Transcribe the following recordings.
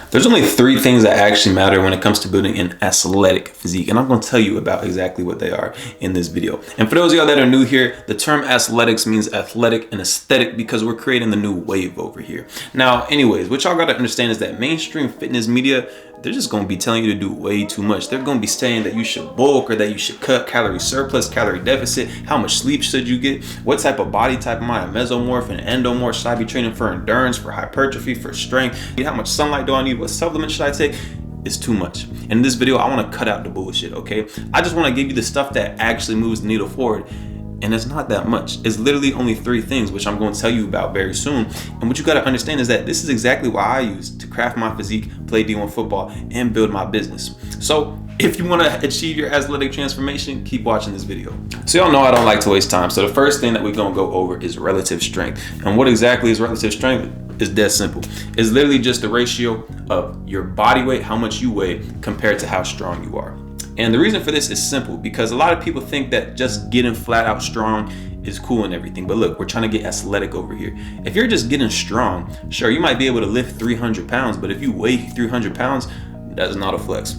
There's only three things that actually matter when it comes to building an athletic physique, and I'm going to tell you about exactly what they are in this video. And for those of y'all that are new here, the term athletics means athletic and aesthetic because we're creating the new wave over here. Now, anyways, what y'all got to understand is that mainstream fitness media, they're just going to be telling you to do way too much. They're going to be saying that you should bulk or that you should cut, calorie surplus, calorie deficit, how much sleep should you get, what type of body type am I, a mesomorph and endomorph, should I be training for endurance, for hypertrophy, for strength, how much sunlight do I need, what supplement should I take? It's too much. In this video, I want to cut out the bullshit, okay? I just want to give you the stuff that actually moves the needle forward. And it's not that much. It's literally only three things, which I'm going to tell you about very soon. And what you got to understand is that this is exactly what I use to craft my physique, play D1 football, and build my business. So if you want to achieve your athletic transformation, keep watching this video. So y'all know I don't like to waste time. So the first thing that we're going to go over is relative strength. And what exactly is relative strength? It's dead simple. It's literally just the ratio of your body weight, how much you weigh, compared to how strong you are. And the reason for this is simple, because a lot of people think that just getting flat out strong is cool and everything. But look, we're trying to get athletic over here. If you're just getting strong, sure, you might be able to lift 300 pounds, but if you weigh 300 pounds, that's not a flex.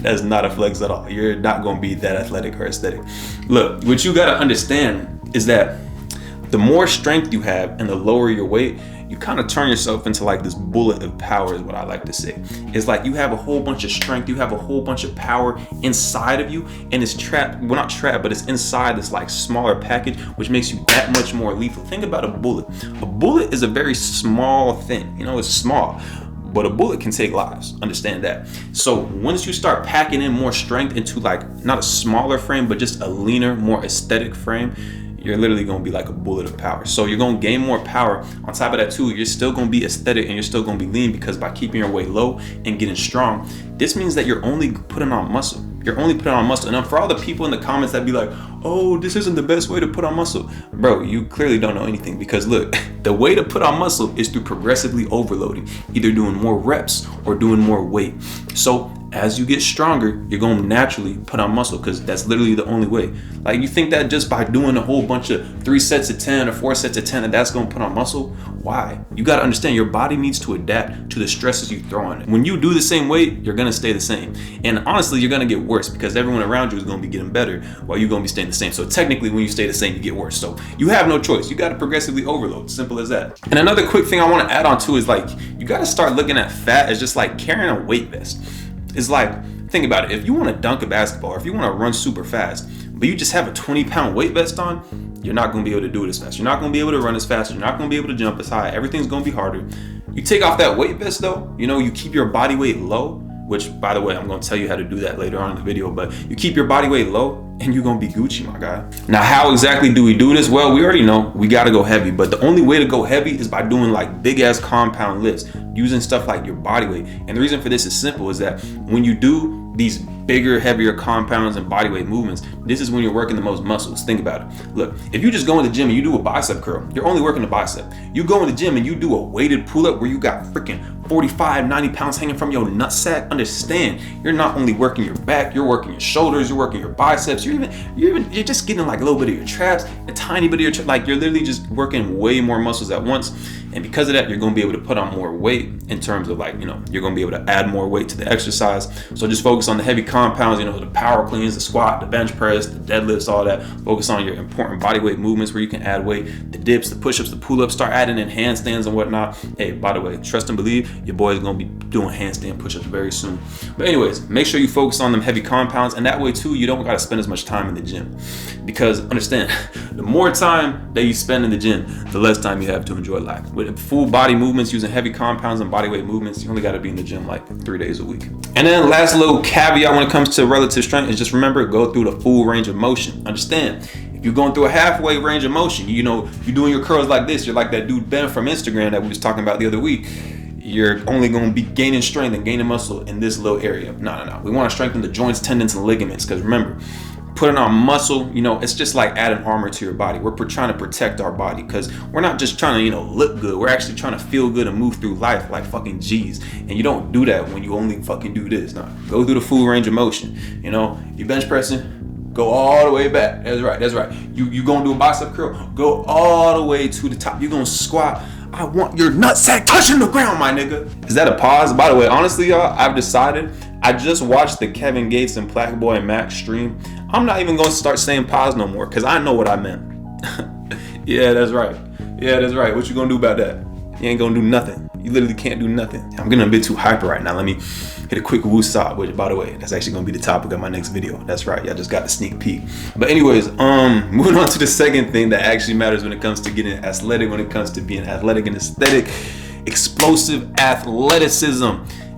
That's not a flex at all. You're not going to be that athletic or aesthetic. Look, what you got to understand is that the more strength you have and the lower your weight, you kind of turn yourself into like this bullet of power is what I like to say. It's like you have a whole bunch of strength, you have a whole bunch of power inside of you, and it's trapped, well not trapped, but it's inside this like smaller package, which makes you that much more lethal. Think about a bullet. A bullet is a very small thing, you know, it's small, but a bullet can take lives, understand that. So once you start packing in more strength into like not a smaller frame, but just a leaner, more aesthetic frame, you're literally going to be like a bullet of power. So you're going to gain more power. On top of that too, you're still going to be aesthetic and you're still going to be lean, because by keeping your weight low and getting strong, this means that you're only putting on muscle. You're only putting on muscle. And for all the people in the comments that be like, oh, this isn't the best way to put on muscle. Bro, you clearly don't know anything, because look, the way to put on muscle is through progressively overloading, either doing more reps or doing more weight. So as you get stronger, you're going to naturally put on muscle, because that's literally the only way. Like, you think that just by doing a whole bunch of 3 sets of 10 or 4 sets of 10 that's going to put on muscle? Why? You got to understand your body needs to adapt to the stresses you throw on it. When you do the same weight, you're going to stay the same. And honestly, you're going to get worse, because everyone around you is going to be getting better while you're going to be staying the same. So technically, when you stay the same, you get worse. So you have no choice. You got to progressively overload. Simple as that. And another quick thing I want to add on to is like, you got to start looking at fat as just like carrying a weight vest. It's like, think about it. If you want to dunk a basketball, or if you want to run super fast, but you just have a 20-pound weight vest on, you're not going to be able to do it as fast. You're not going to be able to run as fast. You're not going to be able to jump as high. Everything's going to be harder. You take off that weight vest though, you know, you keep your body weight low, which by the way, I'm going to tell you how to do that later on in the video, but you keep your body weight low and you're going to be Gucci, my guy. Now, how exactly do we do this? Well, we already know we got to go heavy, but the only way to go heavy is by doing like big ass compound lifts, using stuff like your body weight. And the reason for this is simple, is that when you do these bigger, heavier compounds and body weight movements, this is when you're working the most muscles. Think about it. Look, if you just go in the gym and you do a bicep curl, you're only working the bicep. You go in the gym and you do a weighted pull-up where you got freaking 45, 90 pounds hanging from your nutsack. Understand, you're not only working your back, you're working your shoulders, you're working your biceps, you're just getting like a little bit of your traps, a tiny bit of your like you're literally just working way more muscles at once. And because of that, you're going to be able to put on more weight in terms of like, you know, you're going to be able to add more weight to the exercise. So just focus on the heavy compounds, you know, the power cleans, the squat, the bench press, the deadlifts, all that. Focus on your important body weight movements where you can add weight, the dips, the push-ups, the pull-ups, start adding in handstands and whatnot. Hey, by the way, trust and believe, your boy is going to be doing handstand push-ups very soon. But anyways, make sure you focus on them heavy compounds, and that way too, you don't got to spend as much time in the gym. Because understand, the more time that you spend in the gym, the less time you have to enjoy life. With full body movements using heavy compounds and body weight movements, you only got to be in the gym like 3 days a week. And then last little caveat when it comes to relative strength is just remember, go through the full range of motion. Understand, if you're going through a halfway range of motion, you know, you're doing your curls like this, you're like that dude Ben from Instagram that we was talking about the other week, you're only going to be gaining strength and gaining muscle in this little area. No. We want to strengthen the joints, tendons, and ligaments, because remember, putting on muscle, you know, it's just like adding armor to your body. We're trying to protect our body, because we're not just trying to, you know, look good. We're actually trying to feel good and move through life like fucking G's. And you don't do that when you only fucking do this. No, go through the full range of motion. You know, you bench pressing, go all the way back. That's right. You gonna do a bicep curl, go all the way to the top. You're gonna squat. I want your nutsack touching the ground, my nigga. Is that a pause? By the way, honestly, y'all, I've decided, I just watched the Kevin Gates and Plaqueboy Max stream. I'm not even gonna start saying pause no more, because I know what I meant. Yeah, that's right. Yeah, that's right. What you gonna do about that? You ain't gonna do nothing. You literally can't do nothing. I'm getting a bit too hyper right now. Let me hit a quick woosah, which, by the way, that's actually gonna be the topic of my next video. That's right, y'all just got the sneak peek. But anyways, moving on to the second thing that actually matters when it comes to getting athletic, when it comes to being athletic and aesthetic: explosive athleticism.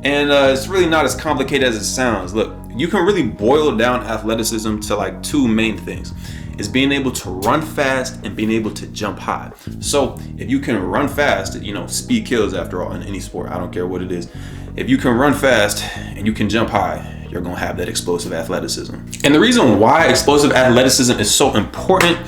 And it's really not as complicated as it sounds. Look, you can really boil down athleticism to like two main things. Is being able to run fast and being able to jump high. So if you can run fast, you know, speed kills after all in any sport. I don't care what it is. If you can run fast and you can jump high, you're gonna have that explosive athleticism. And the reason why explosive athleticism is so important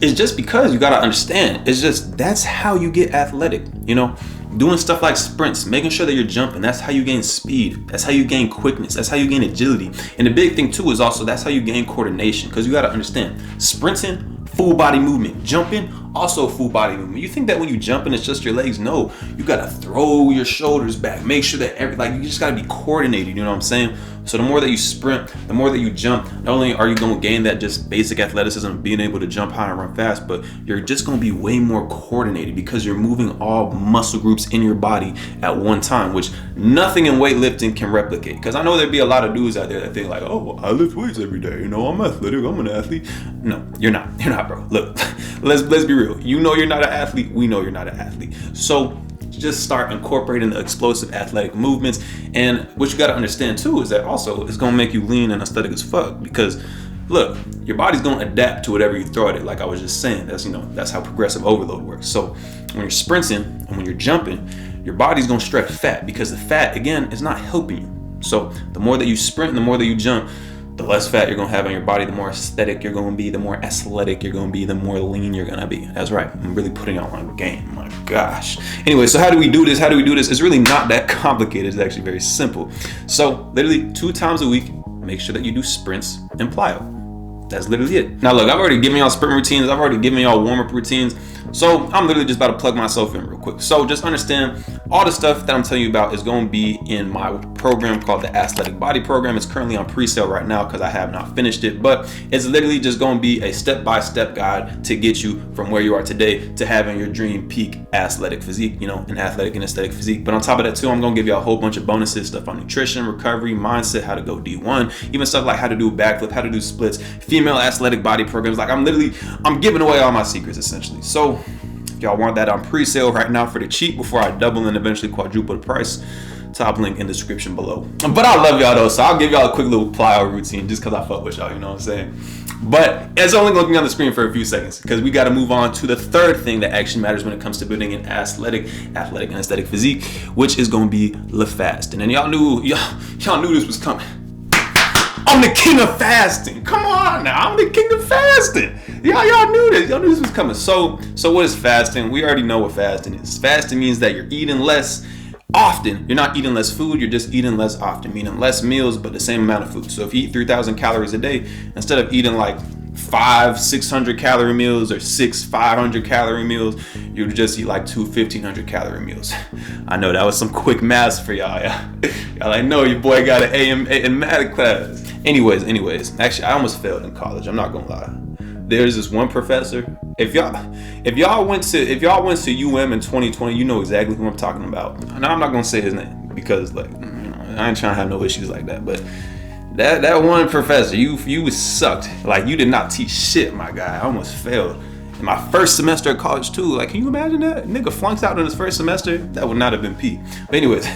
is just because you gotta understand, it's just, that's how you get athletic, you know? Doing stuff like sprints, making sure that you're jumping, that's how you gain speed. That's how you gain quickness. That's how you gain agility. And the big thing too is also that's how you gain coordination, because you got to understand, sprinting, full body movement, jumping, also full body movement. You think that when you jumping, it's just your legs. No, you got to throw your shoulders back, make sure that you just got to be coordinated. You know what I'm saying? So the more that you sprint, the more that you jump, not only are you going to gain that just basic athleticism, being able to jump high and run fast, but you're just going to be way more coordinated because you're moving all muscle groups in your body at one time, which nothing in weightlifting can replicate. Because I know there'd be a lot of dudes out there that think like, oh, well, I lift weights every day. You know, I'm athletic. I'm an athlete. No, you're not. You're not, bro. Look, let's be real. You know you're not an athlete. We know you're not an athlete. So just start incorporating the explosive athletic movements. And what you got to understand too is that also it's going to make you lean and aesthetic as fuck, because look, your body's going to adapt to whatever you throw at it. Like I was just saying, that's, you know, that's how progressive overload works. So when you're sprinting and when you're jumping, your body's going to stretch fat, because the fat, again, is not helping you. So the more that you sprint and the more that you jump, the less fat you're going to have on your body, the more aesthetic you're going to be, the more athletic you're going to be, the more lean you're going to be. That's right. I'm really putting y'all on game. My gosh. Anyway, so how do we do this? It's really not that complicated. It's actually very simple. So literally 2 times a week, make sure that you do sprints and plyo. That's literally it. Now look, I've already given y'all sprint routines. I've already given y'all warm-up routines. So I'm literally just about to plug myself in real quick. So just understand, all the stuff that I'm telling you about is going to be in my program called the Athletic Body Program. It's currently on pre-sale right now because I have not finished it, but it's literally just going to be a step-by-step guide to get you from where you are today to having your dream peak athletic physique, you know, an athletic and aesthetic physique. But on top of that too, I'm going to give you a whole bunch of bonuses, stuff on nutrition, recovery, mindset, how to go D1, even stuff like how to do a backflip, how to do splits, female athletic body programs. Like I'm giving away all my secrets essentially. So if y'all want that on pre-sale right now for the cheap before I double and eventually quadruple the price, top link in the description below. But I love y'all though, so I'll give y'all a quick little plyo routine just because I fuck with y'all, you know what I'm saying? But it's only going to be on the screen for a few seconds because we got to move on to the third thing that actually matters when it comes to building an athletic and aesthetic physique, which is going to be the fasting. And y'all knew this was coming. I'm the king of fasting. Come on now, I'm the king of fasting. Y'all knew this. Y'all knew this was coming. So what is fasting? We already know what fasting is. Fasting means that you're eating less often. You're not eating less food, you're just eating less often, meaning less meals, but the same amount of food. So if you eat 3,000 calories a day, instead of eating like 5 600 calorie meals or 6 500 calorie meals, you would just eat like 2 1,500 calorie meals. I know that was some quick math for y'all. Y'all like, no, your boy got an A in math class. Anyways, actually I almost failed in college. I'm not gonna lie. There's this one professor. If y'all went to UM in 2020, you know exactly who I'm talking about. Now I'm not gonna say his name because like, you know, I ain't trying to have no issues like that. But that one professor, you was sucked. Like you did not teach shit, my guy. I almost failed in my first semester of college too. Like, can you imagine that? Nigga flunks out in his first semester. That would not have been P. But anyways.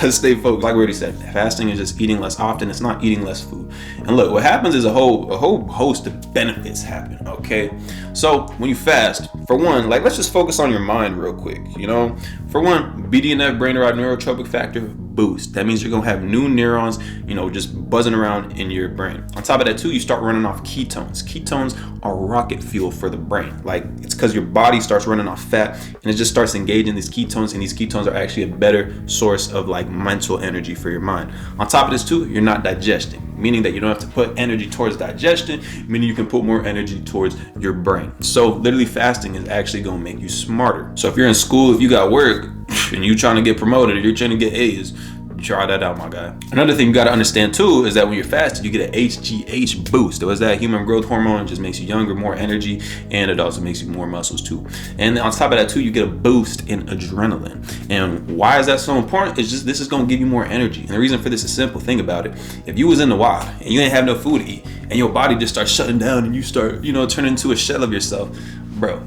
Let's stay focused. Like we already said, fasting is just eating less often. It's not eating less food. And look, what happens is a whole host of benefits happen. Okay, so when you fast, for one, like let's just focus on your mind real quick. You know, for one, BDNF, brain derived neurotropic factor, boost. That means you're gonna have new neurons, you know, just buzzing around in your brain. On top of that too, you start running off ketones. Ketones are rocket fuel for the brain. Like, it's because your body starts running off fat and it just starts engaging these ketones, and these ketones are actually a better source of like mental energy for your mind. On top of this too, you're not digesting, meaning that you don't have to put energy towards digestion, meaning you can put more energy towards your brain. So literally fasting is actually gonna make you smarter. So if you're in school, if you got work and you're trying to get promoted or you're trying to get A's, try that out, my guy. Another thing you got to understand too is that when you're fasted, you get an HGH boost. So it's that human growth hormone. It just makes you younger, more energy, and it also makes you more muscles too. And on top of that too, you get a boost in adrenaline. And why is that so important? It's just, this is going to give you more energy. And the reason for this is simple. Think about it. If you was in the wild and you ain't have no food to eat and your body just starts shutting down and you start, you know, turning into a shell of yourself, bro,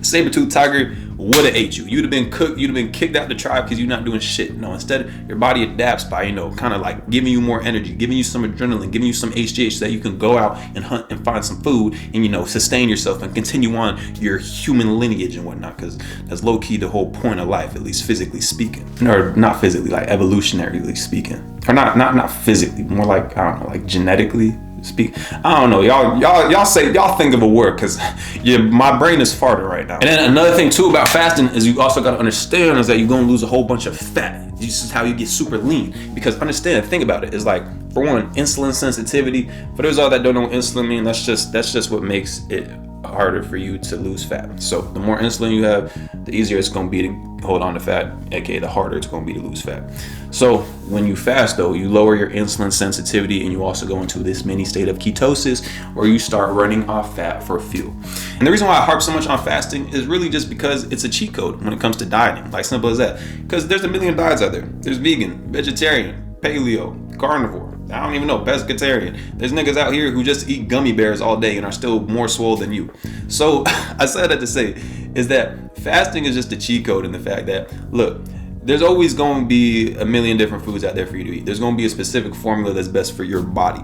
saber-tooth tiger would have ate you. You'd have been cooked. You'd have been kicked out the tribe because you're not doing shit. No, instead, your body adapts by, you know, kind of like giving you more energy, giving you some adrenaline, giving you some HGH so that you can go out and hunt and find some food and, you know, sustain yourself and continue on your human lineage and whatnot, because that's low-key the whole point of life, at least physically speaking. Or not physically, like evolutionarily speaking. Or not physically, more like, I don't know, like genetically speak. I don't know, y'all think of a word, because my brain is farting right now. And then another thing too about fasting is you also got to understand is that you're going to lose a whole bunch of fat. This is how you get super lean, because understand, think about it, is like, for one, insulin sensitivity. For those all that don't know what insulin mean, that's just what makes it harder for you to lose fat. So the more insulin you have, the easier it's going to be to hold on to fat, aka the harder it's going to be to lose fat. So when you fast though, you lower your insulin sensitivity, and you also go into this mini state of ketosis where you start running off fat for fuel. And the reason why I harp so much on fasting is really just because it's a cheat code when it comes to dieting, like simple as that. Because there's a million diets out there. There's vegan, vegetarian, paleo, carnivore, I don't even know, pescatarian. There's niggas out here who just eat gummy bears all day and are still more swole than you. So I said that to say is that fasting is just a cheat code in the fact that, look, there's always going to be a million different foods out there for you to eat. There's going to be a specific formula that's best for your body.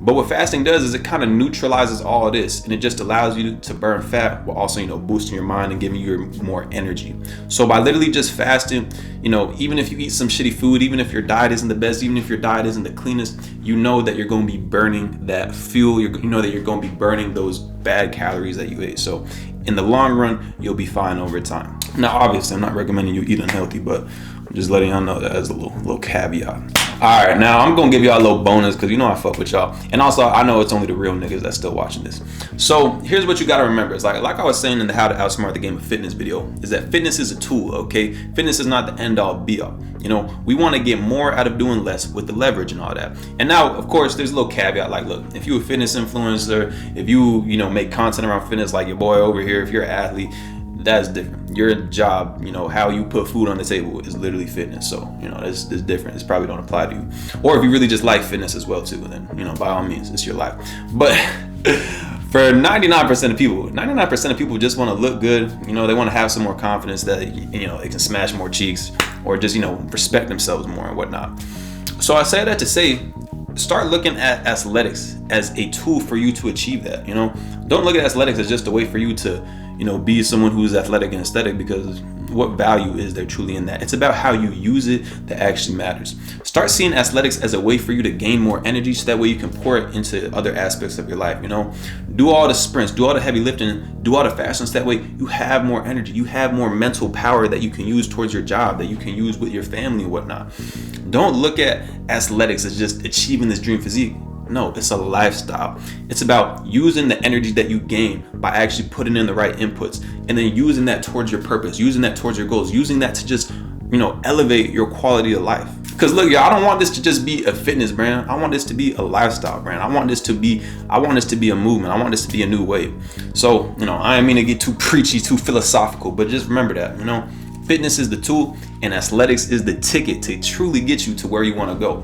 But what fasting does is it kind of neutralizes all of this, and it just allows you to burn fat while also, you know, boosting your mind and giving you more energy. So by literally just fasting, you know, even if you eat some shitty food, even if your diet isn't the best, even if your diet isn't the cleanest, you know that you're going to be burning that fuel. You know that you're going to be burning those bad calories that you ate. So in the long run, you'll be fine over time. Now, obviously, I'm not recommending you eat unhealthy, but I'm just letting y'all know that as a little caveat. All right, now I'm gonna give y'all a little bonus because you know I fuck with y'all, and also I know it's only the real niggas that's still watching this. So here's what you gotta remember: it's like I was saying in the How to Outsmart the Game of Fitness video, is that fitness is a tool. Okay, fitness is not the end all be all. You know, we want to get more out of doing less with the leverage and all that. And now, of course, there's a little caveat. Like, look, if you're a fitness influencer, if you know make content around fitness, like your boy over here, if you're an athlete, that's different. Your job, you know, how you put food on the table is literally fitness. So, you know, that's different. This probably don't apply to you. Or if you really just like fitness as well too, then, you know, by all means, it's your life. But for 99% of people, 99% of people just want to look good. You know, they want to have some more confidence that, you know, they can smash more cheeks or just, you know, respect themselves more and whatnot. So I say that to say, start looking at athletics as a tool for you to achieve that. You know, don't look at athletics as just a way for you to, you know, be someone who's athletic and aesthetic, because what value is there truly in that? It's about how you use it that actually matters. Start seeing athletics as a way for you to gain more energy, so that way you can pour it into other aspects of your life. You know, do all the sprints, do all the heavy lifting, do all the fasting, so that way you have more energy, you have more mental power that you can use towards your job, that you can use with your family and whatnot. Don't look at athletics as just achieving this dream physique. No, it's a lifestyle. It's about using the energy that you gain by actually putting in the right inputs, and then using that towards your purpose, using that towards your goals, using that to just, you know, elevate your quality of life. Because look, y'all, I don't want this to just be a fitness brand. I want this to be a lifestyle brand. I want this to be a movement. I want this to be a new wave. So, you know, I ain't mean to get too preachy, too philosophical, but just remember that, you know, fitness is the tool and athletics is the ticket to truly get you to where you want to go.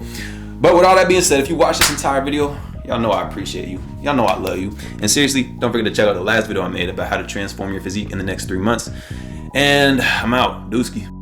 But with all that being said, if you watch this entire video, y'all know I appreciate you. Y'all know I love you. And seriously, don't forget to check out the last video I made about how to transform your physique in the next 3 months. And I'm out. Dooski.